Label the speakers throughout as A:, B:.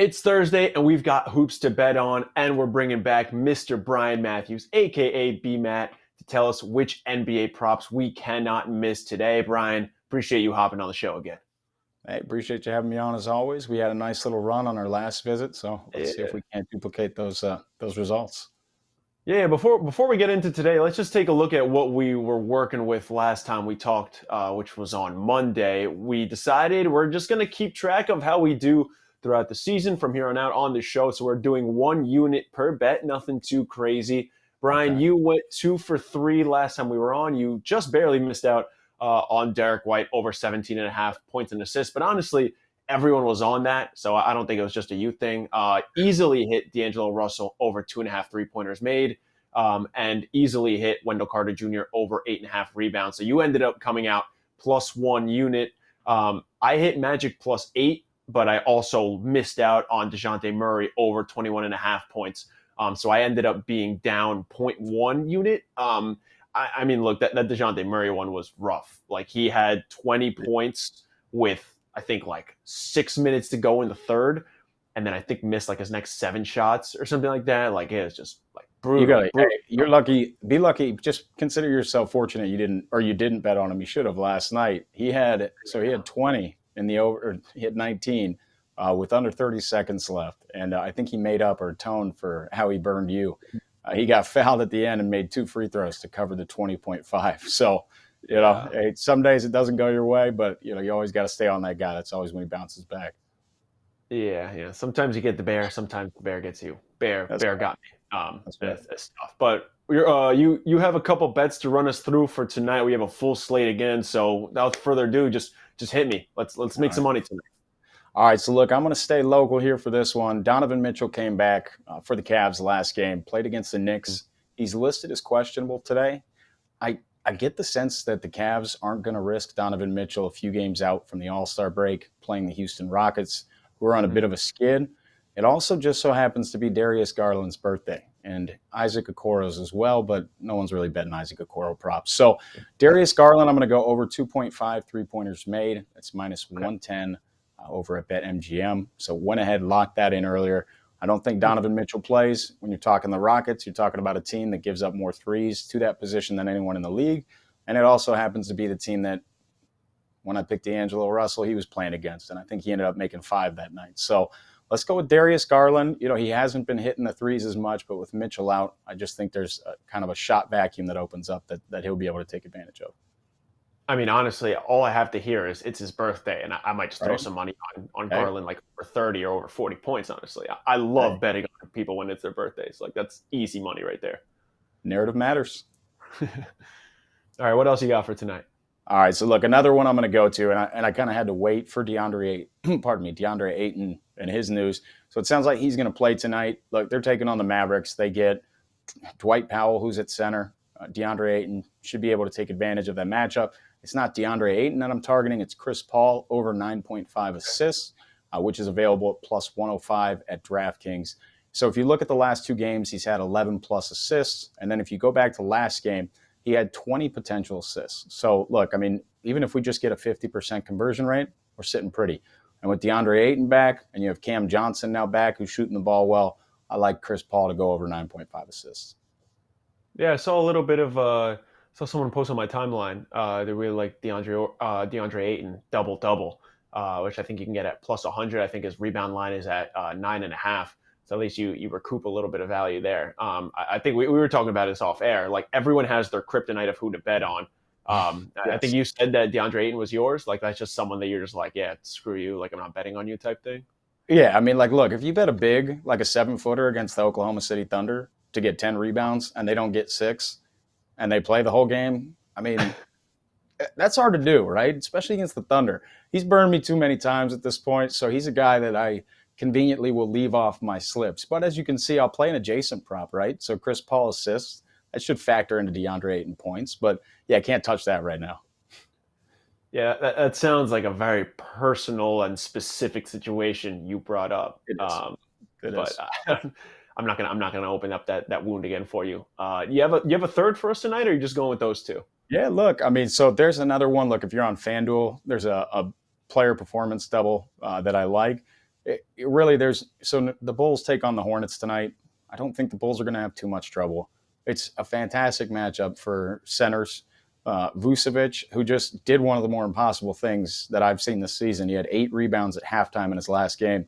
A: It's Thursday, and we've got hoops to bet on, and we're bringing back Mr. Brian Matthews, a.k.a. BMatt, to tell us which NBA props we cannot miss today. Brian, appreciate you hopping on the show again.
B: Hey, appreciate you having me on as always. We had a nice little run on our last visit, so let's see if we can't duplicate those results.
A: Yeah, before we get into today, let's just take a look at what we were working with last time we talked, which was on Monday. We decided we're just going to keep track of how we do throughout the season from here on out on the show. So we're doing 1 unit per bet, nothing too crazy. Brian,
B: Okay.
A: you went 2 for 3 last time we were on. You just barely missed out on Derek White over 17.5 points and assists. But honestly, everyone was on that, so I don't think it was just a you thing. Easily hit D'Angelo Russell over 2.5 3-pointers made, and easily hit Wendell Carter Jr. over 8.5 rebounds. So you ended up coming out plus 1 unit. I hit Magic plus 8, but I also missed out on DeJounte Murray over 21.5 points. So I ended up being down 0.1 unit. I mean, look, that DeJounte Murray one was rough. Like, he had 20 points with, I think, like 6 minutes to go in the third, and then I think missed like his next 7 shots or something like that. Like, it was just like brutal.
B: You're lucky. Be lucky. Just consider yourself fortunate you didn't bet on him. You should have last night. He had 20 in the over. Or he had 19 with under 30 seconds left, and I think he made up or atoned for how he burned you. He got fouled at the end and made 2 free throws to cover the 20.5. So, some days it doesn't go your way, but you always got to stay on that guy. That's always when he bounces back.
A: Yeah. Sometimes you get the bear. Sometimes the bear gets you. Bear got me. That's tough. But you have a couple bets to run us through for tonight. We have a full slate again. So without further ado, just hit me. Let's make some money tonight.
B: All right, so look, I'm going to stay local here for this one. Donovan Mitchell came back for the Cavs last game, played against the Knicks. He's listed as questionable today. I get the sense that the Cavs aren't going to risk Donovan Mitchell a few games out from the All-Star break, playing the Houston Rockets, who are on a bit of a skid. It also just so happens to be Darius Garland's birthday and Isaac Okoro's as well, but no one's really betting Isaac Okoro props. So Darius Garland, I'm going to go over 2.5 3-pointers made. That's minus 110. Over at BetMGM. So went ahead, locked that in earlier. I don't think Donovan Mitchell plays. When you're talking the Rockets, you're talking about a team that gives up more threes to that position than anyone in the league. And it also happens to be the team that, when I picked D'Angelo Russell, he was playing against. And I think he ended up making 5 that night. So let's go with Darius Garland. He hasn't been hitting the threes as much, but with Mitchell out, I just think there's kind of a shot vacuum that opens up that he'll be able to take advantage of.
A: I mean, honestly, all I have to hear is it's his birthday, and I might just throw some money on Garland, like over 30 or over 40 points, honestly. I love betting on people when it's their birthdays. Like, that's easy money right there.
B: Narrative matters.
A: All right, what else you got for tonight?
B: All right, so look, another one I'm going to go to, and I kind of had to wait for DeAndre Ayton and his news. So it sounds like he's going to play tonight. Look, they're taking on the Mavericks. They get Dwight Powell, who's at center. DeAndre Ayton should be able to take advantage of that matchup. It's not DeAndre Ayton that I'm targeting. It's Chris Paul over 9.5 assists, which is available at plus 105 at DraftKings. So if you look at the last 2 games, he's had 11 plus assists. And then if you go back to last game, he had 20 potential assists. So look, I mean, even if we just get a 50% conversion rate, we're sitting pretty. And with DeAndre Ayton back, and you have Cam Johnson now back who's shooting the ball well, I like Chris Paul to go over 9.5 assists.
A: Yeah, I saw a little bit of saw someone post on my timeline. They really like DeAndre Ayton double-double, which I think you can get at plus 100. I think his rebound line is at 9.5. So at least you recoup a little bit of value there. I think we were talking about this off air. Like, everyone has their kryptonite of who to bet on. Yes. I think you said that DeAndre Ayton was yours. Like, that's just someone that you're just like, yeah, screw you. Like, I'm not betting on you type thing.
B: Yeah, I mean, like, look, if you bet a big, like a 7-footer against the Oklahoma City Thunder to get 10 rebounds and they don't get 6, and they play the whole game, I mean, that's hard to do, right? Especially against the Thunder. He's burned me too many times at this point, so he's a guy that I conveniently will leave off my slips. But as you can see, I'll play an adjacent prop, right? So Chris Paul assists. That should factor into DeAndre Ayton points. But, yeah, I can't touch that right now.
A: Yeah, that sounds like a very personal and specific situation you brought up.
B: It is.
A: I'm not gonna open up that wound again for you. You have a third for us tonight, or are you just going with those 2?
B: Yeah, look, I mean, so there's another one. Look, if you're on FanDuel, there's a player performance double that I like. Really, the Bulls take on the Hornets tonight. I don't think the Bulls are going to have too much trouble. It's a fantastic matchup for centers. Vucevic, who just did one of the more impossible things that I've seen this season. He had 8 rebounds at halftime in his last game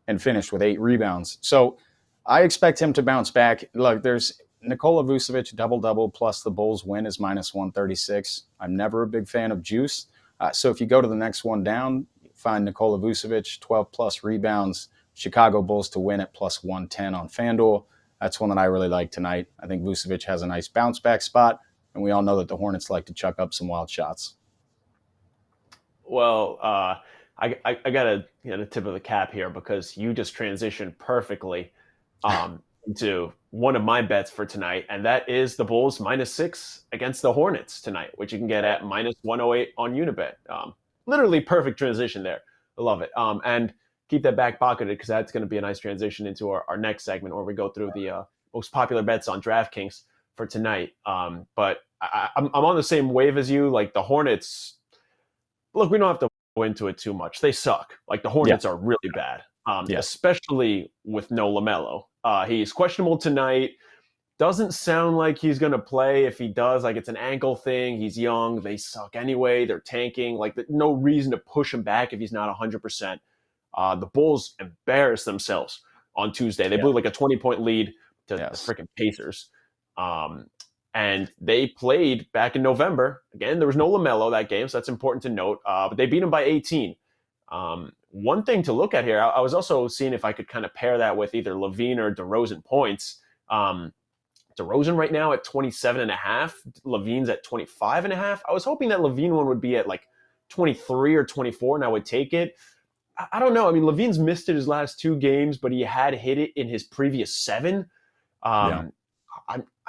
B: and finished with 8 rebounds. So I expect him to bounce back. Look, there's Nikola Vucevic double-double plus the Bulls win is -136. I'm never a big fan of juice. So if you go to the next one down, find Nikola Vucevic, 12-plus rebounds, Chicago Bulls to win at +110 on FanDuel. That's one that I really like tonight. I think Vucevic has a nice bounce-back spot, and we all know that the Hornets like to chuck up some wild shots.
A: Well, I got to the tip of the cap here because you just transitioned perfectly into one of my bets for tonight, and that is the Bulls -6 against the Hornets tonight, which you can get at -108 on Unibet. Literally perfect transition there. I love it. And keep that back pocketed because that's going to be a nice transition into our next segment where we go through the most popular bets on DraftKings for tonight. But I'm on the same wave as you. Like the Hornets, look, we don't have to go into it too much. They suck. Like the Hornets are really bad, especially with no LaMelo. He's questionable tonight. Doesn't sound like he's going to play. If he does, like it's an ankle thing. He's young. They suck anyway. They're tanking. Like no reason to push him back if he's not 100%. The Bulls embarrassed themselves on Tuesday. They blew like a 20-point lead to the freaking Pacers. And they played back in November. Again, there was no LaMelo that game, so that's important to note. But they beat them by 18. One thing to look at here, I was also seeing if I could kind of pair that with either LaVine or DeRozan points. DeRozan right now at 27.5. LaVine's at 25.5. I was hoping that LaVine one would be at like 23 or 24, and I would take it. I don't know. I mean, LaVine's missed it his last 2 games, but he had hit it in his previous 7. I'm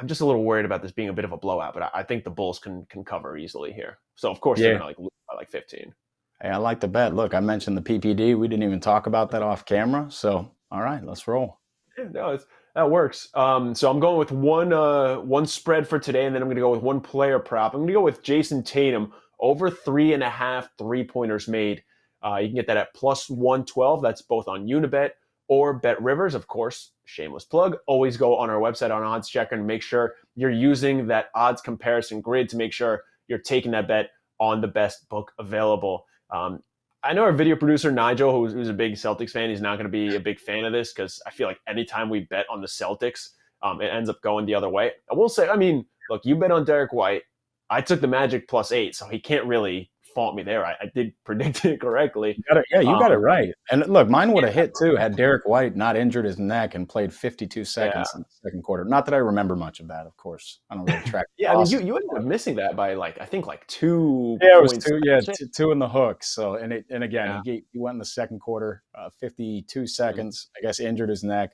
A: just a little worried about this being a bit of a blowout, but I think the Bulls can cover easily here. So, of course, they're going to lose by like 15.
B: Hey, I like the bet. Look, I mentioned the PPD. We didn't even talk about that off camera. So, all right, let's roll.
A: Yeah, no, that works. So I'm going with one spread for today, and then I'm going to go with one player prop. I'm going to go with Jason Tatum over 3.5 3-pointers made. You can get that at +112. That's both on Unibet or Bet Rivers, of course. Shameless plug. Always go on our website on OddsChecker and make sure you're using that odds comparison grid to make sure you're taking that bet on the best book available. I know our video producer, Nigel, who's a big Celtics fan, he's not going to be a big fan of this because I feel like anytime we bet on the Celtics, it ends up going the other way. I will say, I mean, look, you bet on Derek White. I took the Magic +8, so he can't really fault me there. I did predict it correctly.
B: You got it right. And look, mine would have hit too had Derek White not injured his neck and played 52 seconds in the second quarter. Not that I remember much of that, of course. I don't really track.
A: I mean, you ended up missing that by I think 2
B: Yeah, it was
A: points.
B: 2. Yeah, 2 in the hook. So and again, he went in the second quarter, 52 seconds. I guess injured his neck.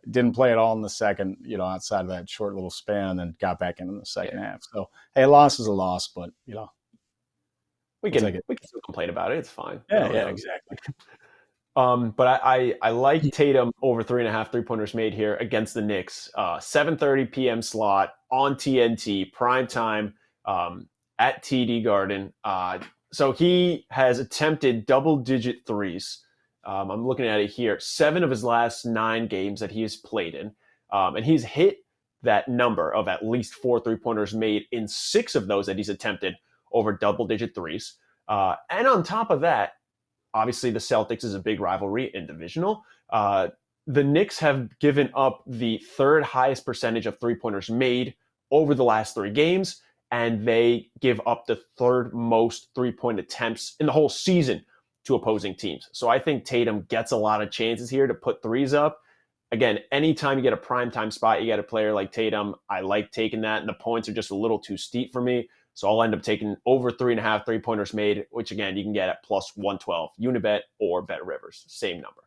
B: Didn't play at all in the second, outside of that short little span, and then got back in the second half. So hey, a loss is a loss, but
A: we can still complain about it. It's fine.
B: Yeah, exactly.
A: But I like Tatum over 3.5 3-pointers made here against the Knicks. 7:30 p.m. slot on TNT, prime time at TD Garden. So he has attempted double-digit threes. I'm looking at it here. 7 of his last 9 games that he has played in. And he's hit that number of at least 4 3-pointers made in 6 of those that he's attempted over double-digit threes. And on top of that, obviously the Celtics is a big rivalry in divisional. The Knicks have given up the 3rd highest percentage of 3-pointers made over the last 3 games, and they give up the 3rd most 3-point attempts in the whole season to opposing teams. So I think Tatum gets a lot of chances here to put threes up. Again, anytime you get a primetime spot, you get a player like Tatum, I like taking that, and the points are just a little too steep for me. So I'll end up taking over 3.5 3-pointers made, which again, you can get at +112, Unibet or Bet Rivers, same number.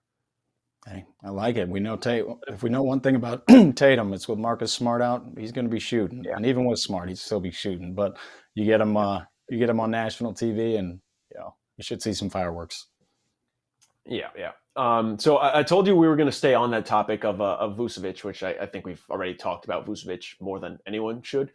B: Hey, I like it. We know if we know one thing about Tatum, it's with Marcus Smart out, he's going to be shooting. Yeah. And even with Smart, he'd still be shooting. But you get him on national TV, and you should see some fireworks.
A: Yeah. So I told you we were going to stay on that topic of Vucevic, which I think we've already talked about Vucevic more than anyone should.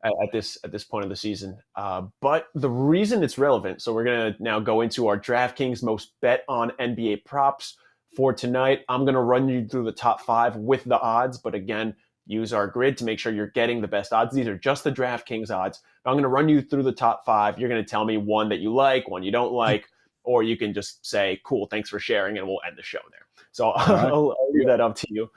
A: at this point of the season. But the reason it's relevant, so we're gonna now go into our DraftKings most bet on NBA props for tonight. I'm gonna run you through the top 5 with the odds, but again, use our grid to make sure you're getting the best odds. These are just the DraftKings odds. But I'm gonna run you through the top 5. You're gonna tell me one that you like, one you don't like, or you can just say, "Cool, thanks for sharing," and we'll end the show there. So I'll leave that up to you.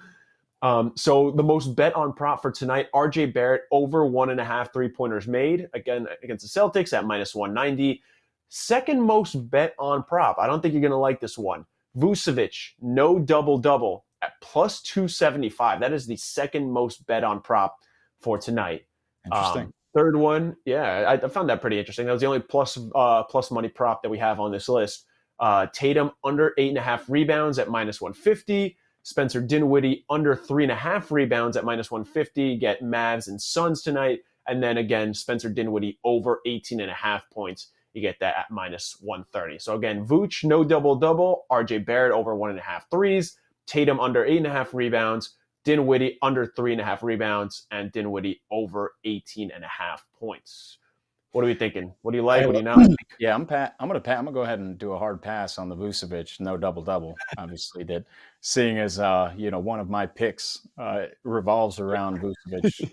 A: So the most bet on prop for tonight, RJ Barrett over 1.5 3-pointers made, again against the Celtics at minus 190. Second most bet on prop. I don't think you're going to like this one. Vucevic, no double-double at plus 275. That is the second most bet on prop for tonight.
B: Interesting.
A: Third one, yeah, I found that pretty interesting. That was the only plus money prop that we have on this list. Tatum under 8.5 rebounds at minus 150. Spencer Dinwiddie under 3.5 rebounds at minus 150. Get Mavs and Suns tonight. And then again, Spencer Dinwiddie over 18.5 points. You get that at minus 130. So again, Vooch, no double-double. RJ Barrett over 1.5 threes. Tatum under 8.5 rebounds. Dinwiddie under 3.5 rebounds. And Dinwiddie over 18.5 points. What are we thinking? What do you like? What do you not like?
B: Yeah, I'm gonna go ahead and do a hard pass on the Vucevic no double-double. Obviously, that seeing as one of my picks revolves around Vucevic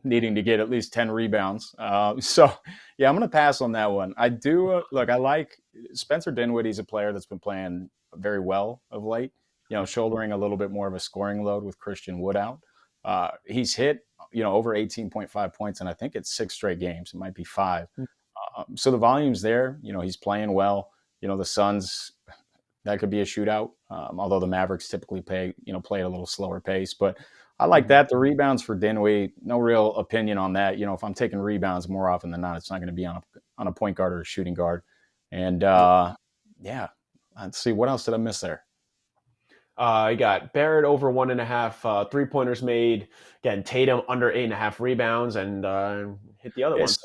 B: needing to get at least 10 rebounds. So yeah, I'm gonna pass on that one. I do look. I like Spencer Dinwiddie's a player that's been playing very well of late. Shouldering a little bit more of a scoring load with Christian Wood out. He's hit over 18.5 points, and I think it's 6 straight games. It might be 5. So the volume's there. He's playing well. The Suns, that could be a shootout. Although the Mavericks typically play at a little slower pace. But I like that. The rebounds for Dinwiddie, no real opinion on that. If I'm taking rebounds more often than not, it's not going to be on a point guard or a shooting guard. And yeah, let's see. What else did I miss there?
A: I got Barrett over 1.5 3-pointers made. Again, Tatum under 8.5 rebounds, and hit the other ones.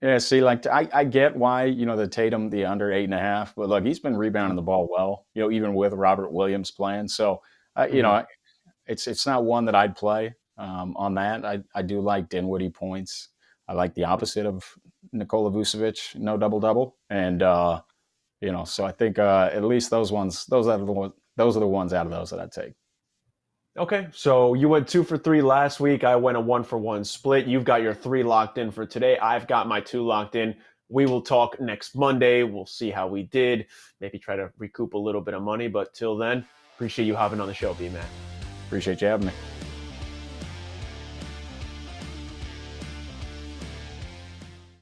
B: Yeah, see, I get why the Tatum the under 8.5, but look, he's been rebounding the ball well. Even with Robert Williams playing. So it's not one that I'd play on that. I do like Dinwiddie points. I like the opposite of Nikola Vucevic, no double-double, and so I think at least those are the ones out of those that I'd take.
A: Okay, so you went 2 for 3 last week. I went a 1 for 1 split. You've got your 3 locked in for today. I've got my 2 locked in. We will talk next Monday. We'll see how we did. Maybe try to recoup a little bit of money. But till then, appreciate you hopping on the show, BMatt.
B: Appreciate you having me.